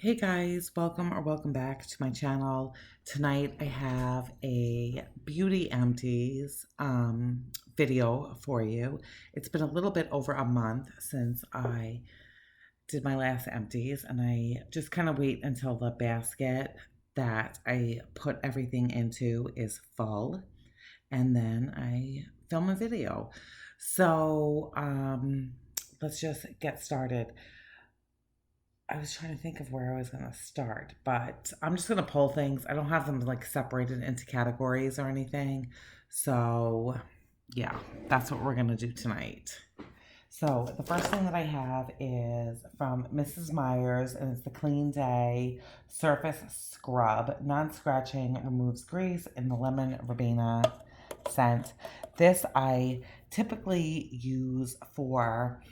Hey guys, welcome or welcome back to my channel. Tonight I have a beauty empties video for you. It's been a little bit over a month since I did my last empties, and I just kind of wait until the basket that I put everything into is full, and then I film a video. So let's just get started. I was trying to think of where I was going to start, but I'm just going to pull things. I don't have them like separated into categories or anything. So, yeah, that's what we're going to do tonight. So, the first thing that I have is from Mrs. Meyer's, and it's the Clean Day Surface Scrub. Non-scratching, removes grease in the lemon verbena scent. This I typically use for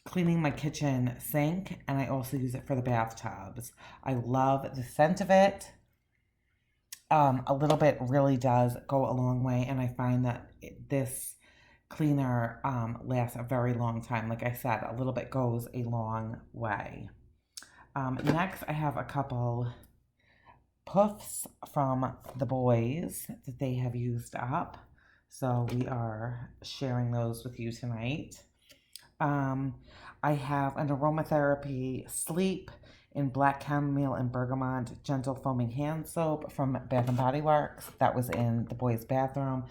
cleaning my kitchen sink, and I also use it for the bathtubs. I love the scent of it. A little bit really does go a long way, and I find that this cleaner lasts a very long time. Like I said, a little bit goes a long way. Next, I have a couple puffs from the boys that they have used up. So we are sharing those with you tonight. I have an aromatherapy sleep in black chamomile and bergamot gentle foaming hand soap from Bath and Body Works. That was in the boys' bathroom.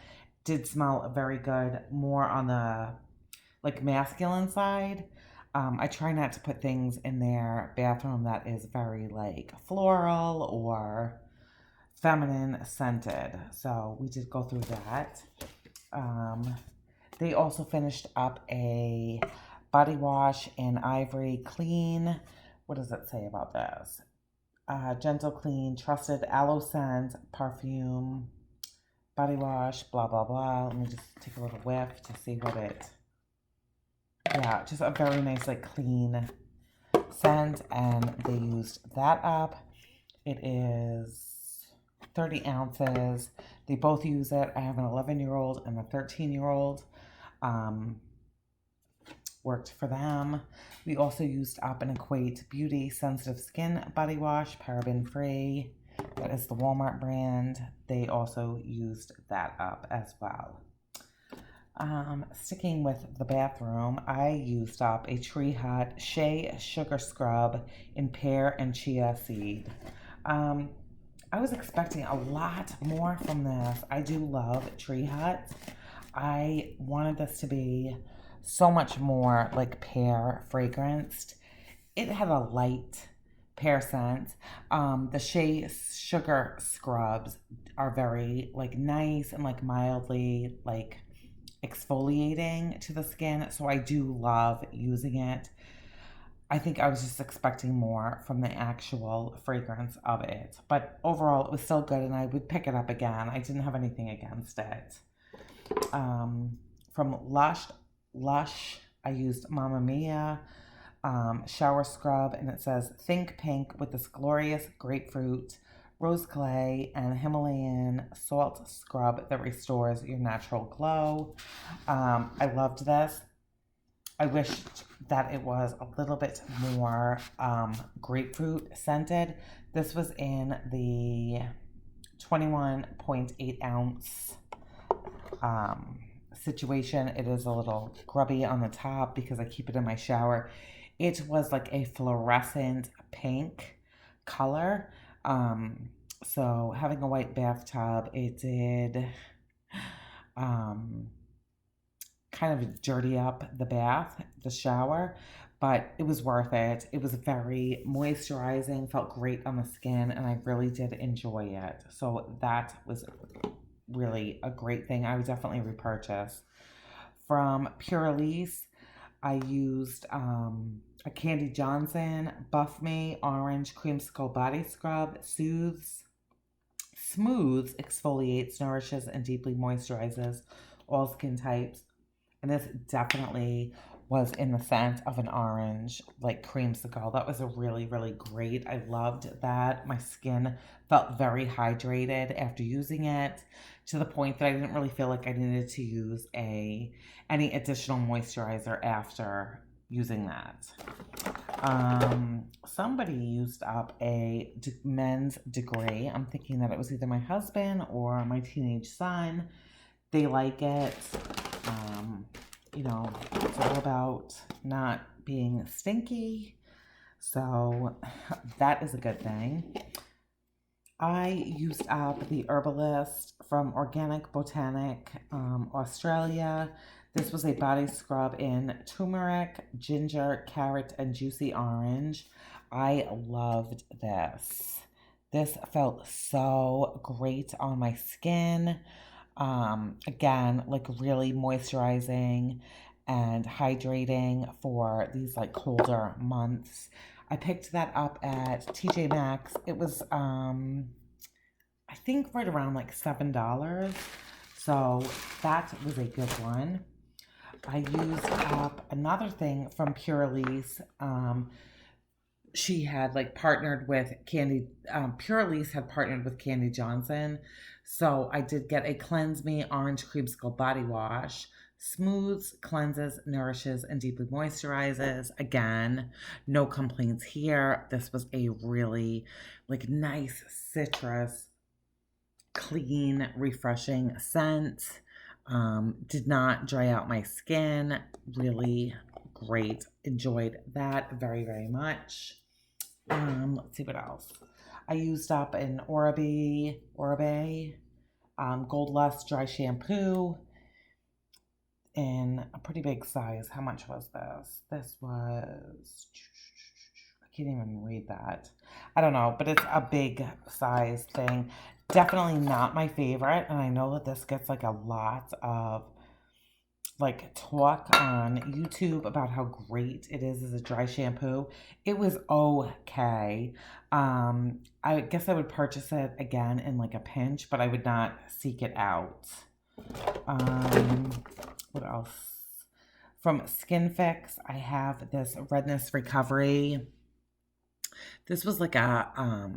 Did smell very good, more on the like masculine side. I try not to put things in their bathroom that is very like floral or feminine scented. So we did go through that. They also finished up a body wash in Ivory Clean. What does it say about this? Gentle Clean, Trusted Aloe Scent, Perfume, Body Wash, blah, blah, blah. Let me just take a little whiff to see what it... Yeah, just a very nice, like, clean scent, and they used that up. It is 30 ounces. They both use it. I have an 11-year-old and a 13-year-old. Worked for them. We also used up an Equate Beauty Sensitive Skin Body Wash, paraben free. That is the Walmart brand. They also used that up as well. Sticking with the bathroom, I used up a Tree Hut Shea Sugar Scrub in pear and chia seed. I was expecting a lot more from this. I do love Tree Hut. I wanted this to be so much more like pear fragranced. It had a light pear scent. The Shea Sugar Scrubs are very like nice and like mildly like exfoliating to the skin. So I do love using it. I think I was just expecting more from the actual fragrance of it. But overall, it was still good, and I would pick it up again. I didn't have anything against it. From Lush, I used Mamma Mia shower scrub, and it says Think Pink with this glorious grapefruit, rose clay, and Himalayan salt scrub that restores your natural glow. I loved this. I wished that it was a little bit more grapefruit scented. This was in the 21.8 ounce situation. It is a little grubby on the top because I keep it in my shower. It was like a fluorescent pink color. So having a white bathtub, it did kind of dirty up the bath, the shower, but it was worth it. It was very moisturizing, felt great on the skin, and I really did enjoy it. So that was really a great thing. I would definitely repurchase. From Pure Elise, I used a Candy Johnson Buff Me Orange Creamsicle Body Scrub. Soothes, smooths, exfoliates, nourishes, and deeply moisturizes all skin types. And this definitely was in the scent of an orange, like creamsicle. That was a really, really great. I loved that. My skin felt very hydrated after using it, to the point that I didn't really feel like I needed to use any additional moisturizer after using that. somebody used up a men's degree. I'm thinking that it was either my husband or my teenage son. They like it. Um, it's all about not being stinky. So that is a good thing. I used up the Herbalist from Organic Botanic, Australia. This was a body scrub in turmeric, ginger, carrot, and juicy orange. I loved this. This felt so great on my skin. Again, like really moisturizing and hydrating for these like colder months. I picked that up at TJ Maxx. It was I think right around like $7. So that was a good one. I used up another thing from Pure Elise. She had like partnered with Candy, Pure Elise had partnered with Candy Johnson. So I did get a Cleanse Me Orange Creamsicle Body Wash. Smooths, cleanses, nourishes, and deeply moisturizes. Again, no complaints here. This was a really like nice citrus, clean, refreshing scent. Did not dry out my skin. Really great. Enjoyed that very, very much. Let's see what else. I used up an Oribe Gold Lust dry shampoo in a pretty big size. How much was this? This was, I can't even read that. I don't know, but it's a big size thing. Definitely not my favorite, and I know that this gets like a lot of like talk on YouTube about how great it is as a dry shampoo. It was okay. I guess I would purchase it again in like a pinch, but I would not seek it out. What else? From Skin Fix, I have this Redness Recovery. This was like a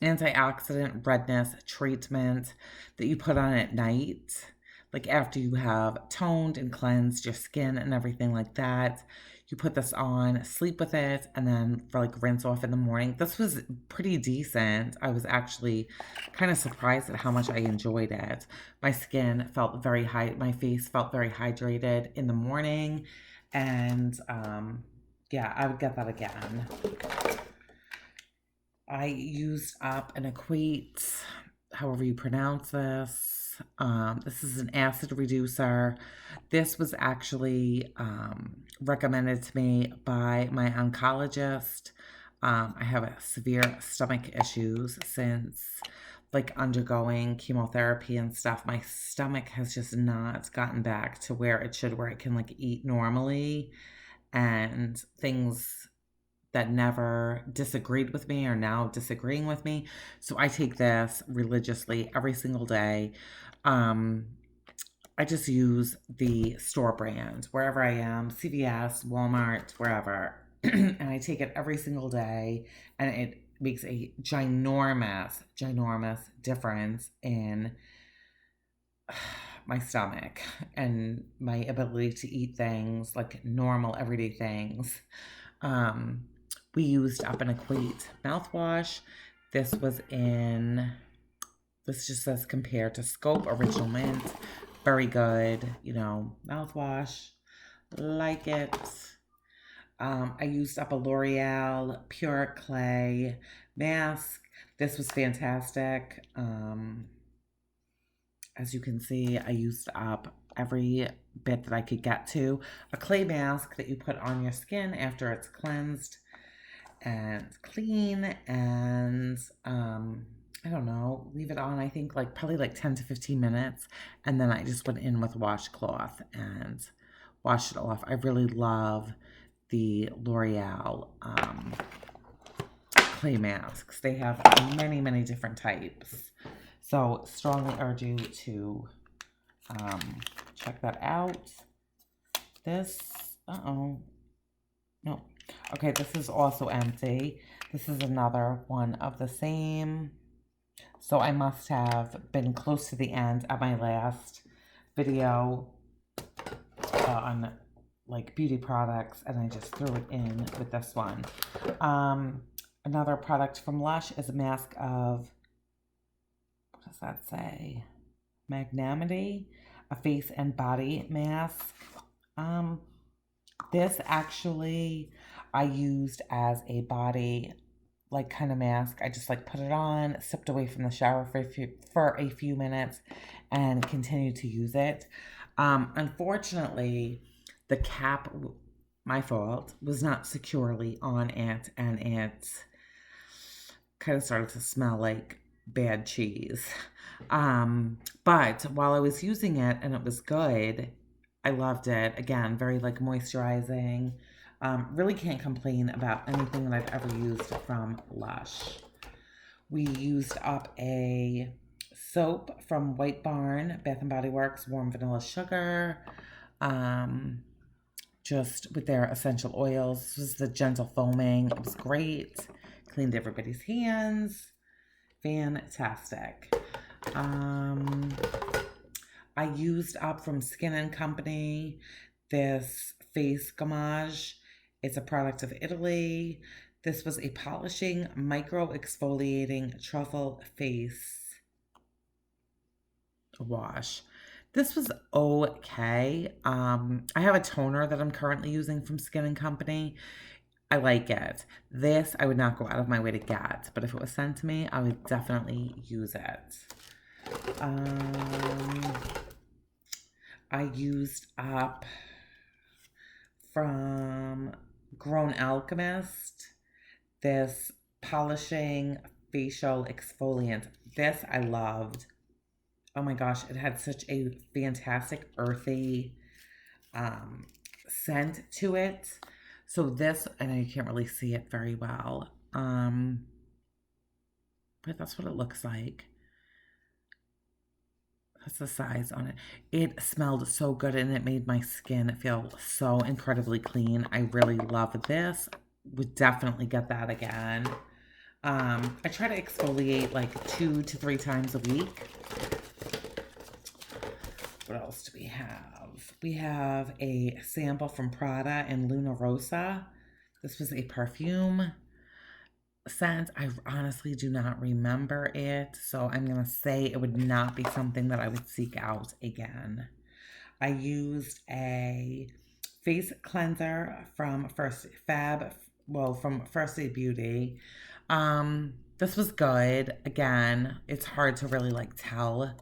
antioxidant redness treatment that you put on at night, like after you have toned and cleansed your skin and everything like that. You put this on, sleep with it, and then for like rinse off in the morning. This was pretty decent. I was actually kind of surprised at how much I enjoyed it. My skin felt very my face felt very hydrated in the morning, and yeah, I would get that again. I used up an Equate, however you pronounce this. This is an acid reducer. This was actually recommended to me by my oncologist. I have a severe stomach issues since like undergoing chemotherapy and stuff. My stomach has just not gotten back to where it should, where it can like eat normally, and things that never disagreed with me are now disagreeing with me. So I take this religiously every single day. I just use the store brand wherever I am, CVS, Walmart, wherever. And I take it every single day, and it makes a ginormous, ginormous difference in my stomach and my ability to eat things like normal everyday things. We used up an Equate mouthwash. This just says compared to Scope Original Mint. Very good, mouthwash. Like it. I used up a L'Oreal Pure Clay mask. This was fantastic. As you can see, I used up every bit that I could get to. A clay mask that you put on your skin after it's cleansed and clean, and I don't know, leave it on, I think like probably like 10 to 15 minutes, and then I just went in with washcloth and washed it off. I really love the L'Oreal clay masks. They have many, many different types, so strongly urge you to check that out. This, no. Okay, this is also empty. This is another one of the same. So I must have been close to the end of my last video on like beauty products, and I just threw it in with this one. Um, Another product from Lush is a mask of, what does that say? Magnanimity, a face and body mask. Um, this actually I used as a body like kind of mask. I just like put it on, stepped away from the shower for a few minutes, and continued to use it. Unfortunately, the cap, my fault, was not securely on it, and it kind of started to smell like bad cheese. But while I was using it and it was good, I loved it. Again, very like moisturizing. Really can't complain about anything that I've ever used from Lush. We used up a soap from White Barn, Bath and Body Works, Warm Vanilla Sugar. Um, just with their essential oils. This was the gentle foaming. It was great. Cleaned everybody's hands. Fantastic. I used up from Skin and Company this face gommage. It's a product of Italy. This was a polishing, micro exfoliating truffle face wash. This was okay. I have a toner that I'm currently using from Skin and Company. I like it. This I would not go out of my way to get, but if it was sent to me, I would definitely use it. I used up from Grown Alchemist this polishing facial exfoliant. This I loved. Oh my gosh, it had such a fantastic earthy scent to it. So this, and I can't really see it very well, but that's what it looks like. That's the size on it. It smelled so good and it made my skin feel so incredibly clean. I really love this. Would definitely get that again. I try to exfoliate like 2 to 3 times a week. What else do we have? We have a sample from Prada and Luna Rosa. This was a perfume scent. I honestly do not remember it, so I'm going to say it would not be something that I would seek out again. I used a face cleanser from First Aid Beauty. This was good. Again, it's hard to really like tell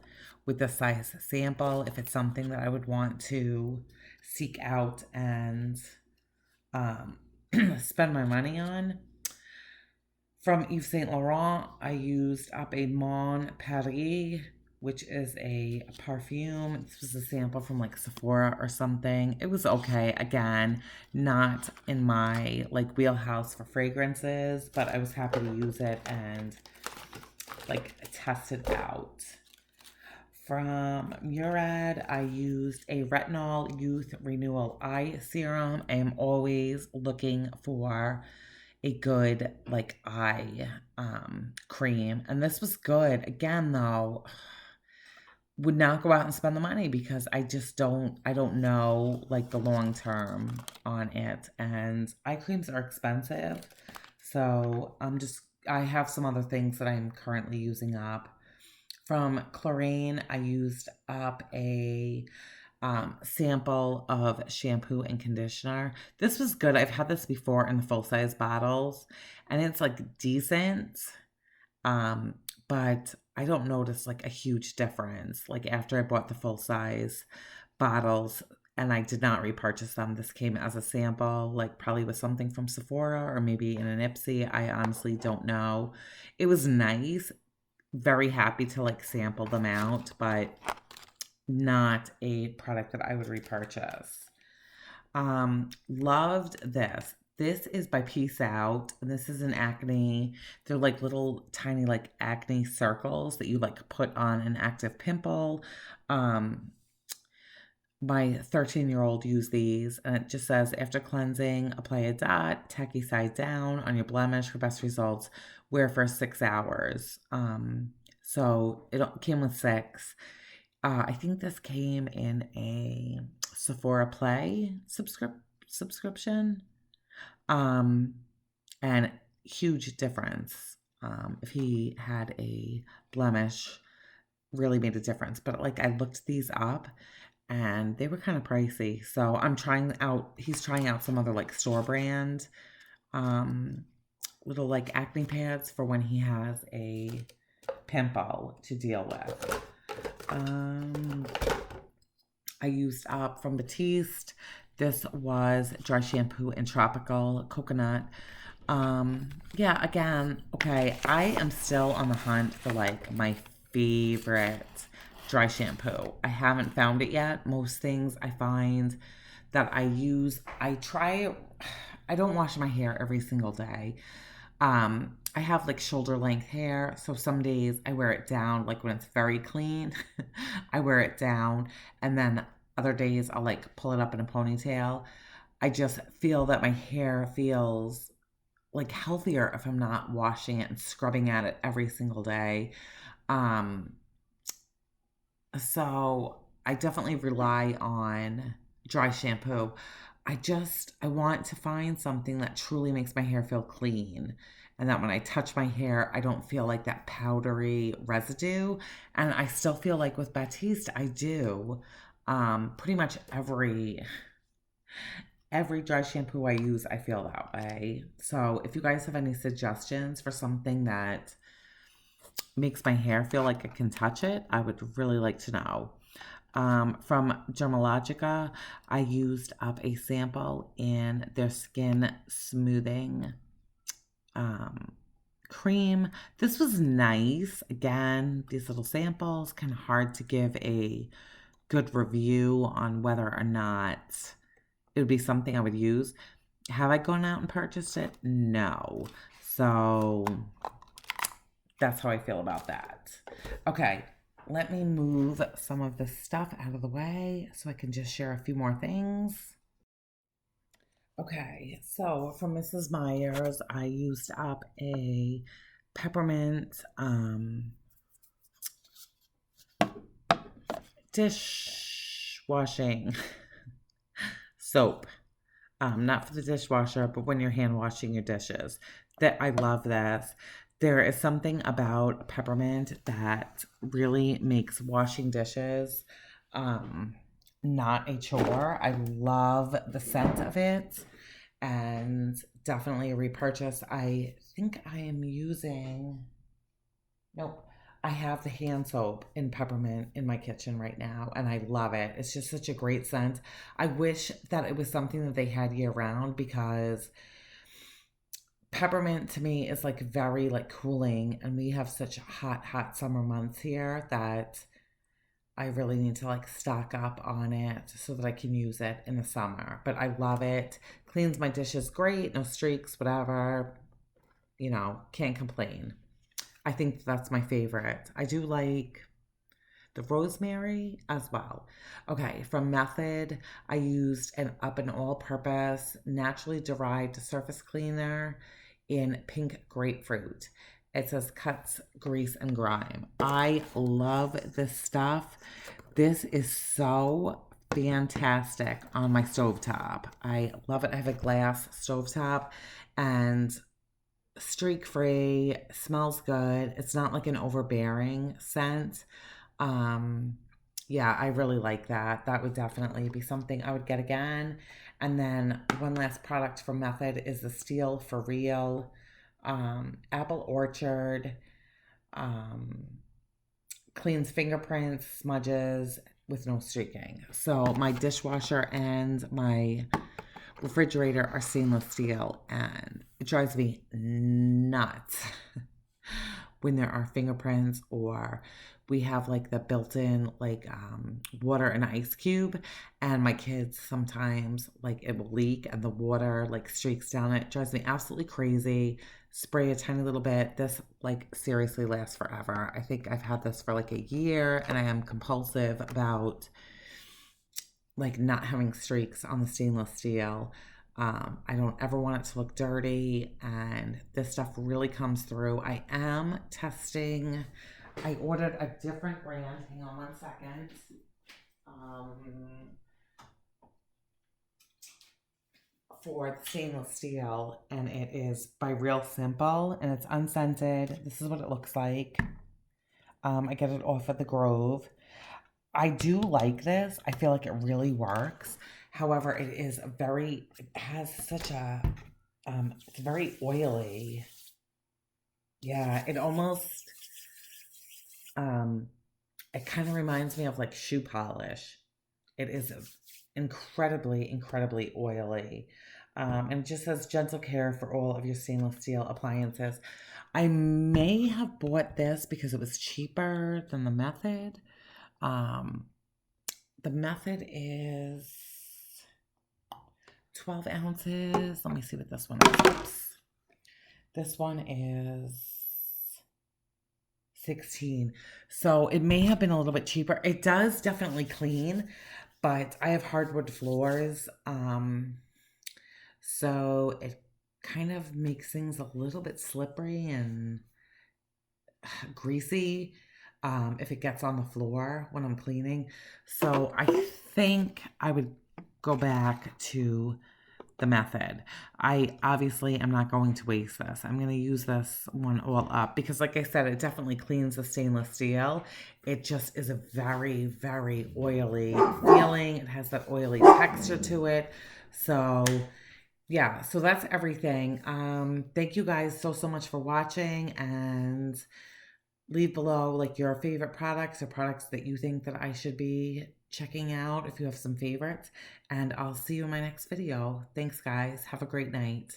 with the size sample if it's something that I would want to seek out and spend my money on. From Yves Saint Laurent, I used up a Mon Paris, which is a perfume. This was a sample from like Sephora or something. It was okay. Again, not in my like wheelhouse for fragrances, but I was happy to use it and like test it out. From Murad, I used a Retinol Youth Renewal Eye Serum. I am always looking for a good like eye cream, and this was good. Again though, would not go out and spend the money because I don't know like the long term on it, and eye creams are expensive, so I have some other things that I'm currently using up. From Clarine, I used up a sample of shampoo and conditioner. This was good. I've had this before in the full size bottles, and it's like decent. But I don't notice like a huge difference. Like after I bought the full size bottles and I did not repurchase them, this came as a sample, like probably with something from Sephora or maybe in an Ipsy. I honestly don't know. It was nice. Very happy to like sample them out, but not a product that I would repurchase. Loved this. This is by Peace Out. And this is an acne. They're like little tiny like acne circles that you like put on an active pimple. My 13-year-old used these, and it just says, after cleansing, apply a dot, tacky side down on your blemish for best results. Wear for 6 hours. So it came with 6. I think this came in a Sephora Play subscription. Um, and huge difference. If he had a blemish, really made a difference. But like I looked these up and they were kind of pricey. So he's trying out some other like store brand um little like acne pads for when he has a pimple to deal with. Um I used up from Batiste. This was dry shampoo and tropical coconut. Yeah, again, okay, I am still on the hunt for like my favorite dry shampoo. I haven't found it yet. Most things I find that I use, I don't wash my hair every single day. I have like shoulder length hair, so some days I wear it down, like when it's very clean, I wear it down, and then other days I'll like pull it up in a ponytail. I just feel that my hair feels like healthier if I'm not washing it and scrubbing at it every single day. Um, so I definitely rely on dry shampoo. I want to find something that truly makes my hair feel clean. And that when I touch my hair, I don't feel like that powdery residue. And I still feel like with Batiste, I do. Pretty much every dry shampoo I use, I feel that way. So if you guys have any suggestions for something that makes my hair feel like I can touch it, I would really like to know. From Dermalogica, I used up a sample in their skin smoothing um, cream. This was nice. Again, these little samples, kind of hard to give a good review on whether or not it would be something I would use. Have I gone out and purchased it? No. So that's how I feel about that. Okay, let me move some of this stuff out of the way so I can just share a few more things. Okay, so from Mrs. Meyer's, I used up a peppermint dishwashing soap. Not for the dishwasher, but when you're hand washing your dishes. That I love this. There is something about peppermint that really makes washing dishes not a chore. I love the scent of it and definitely a repurchase. I think I am using, nope, I have the hand soap in peppermint in my kitchen right now, and I love it. It's just such a great scent. I wish that it was something that they had year round because peppermint to me is like very like cooling, and we have such hot summer months here that I really need to like stock up on it so that I can use it in the summer. But I love it. Cleans my dishes great, no streaks, whatever. Can't complain. I think that's my favorite. I do like the rosemary as well. Okay, from Method, I used an all-purpose naturally derived surface cleaner in pink grapefruit. It says cuts, grease, and grime. I love this stuff. This is so fantastic on my stovetop. I love it. I have a glass stovetop and streak free, smells good. It's not like an overbearing scent. Um, yeah, I really like that. That would definitely be something I would get again. And then one last product from Method is the Steel for Real Apple Orchard. Um, Cleans fingerprints, smudges with no streaking. So my dishwasher and my refrigerator are stainless steel, and it drives me nuts when there are fingerprints, or we have like the built-in like water and ice cube, and my kids sometimes like it will leak and the water like streaks down it. It drives me absolutely crazy. Spray a tiny little bit. This like seriously lasts forever. I think I've had this for like a year, and I am compulsive about like not having streaks on the stainless steel. I don't ever want it to look dirty, and this stuff really comes through. I am testing. I ordered a different brand. Hang on one second. Um, for the stainless steel, and it is by Real Simple, and it's unscented. This is what it looks like. I get it off at the Grove. I do like this. I feel like it really works. However, it has such a, it's very oily. Yeah, um, it kind of reminds me of like shoe polish. It is incredibly, incredibly oily. And it just says gentle care for all of your stainless steel appliances. I may have bought this because it was cheaper than the Method. Um, the Method is 12 ounces. Let me see what this one is. Oops. This one is 16. So it may have been a little bit cheaper. It does definitely clean, but I have hardwood floors. So it kind of makes things a little bit slippery and greasy if it gets on the floor when I'm cleaning. So I think I would go back to the Method. I obviously am not going to waste this. I'm going to use this one all up because, like I said, it definitely cleans the stainless steel. It just is a very, very oily feeling. It has that oily texture to it. So yeah, so that's everything. Thank you guys so much for watching, and leave below like your favorite products or products that you think that I should be checking out if you have some favorites. And I'll see you in my next video. Thanks, guys. Have a great night.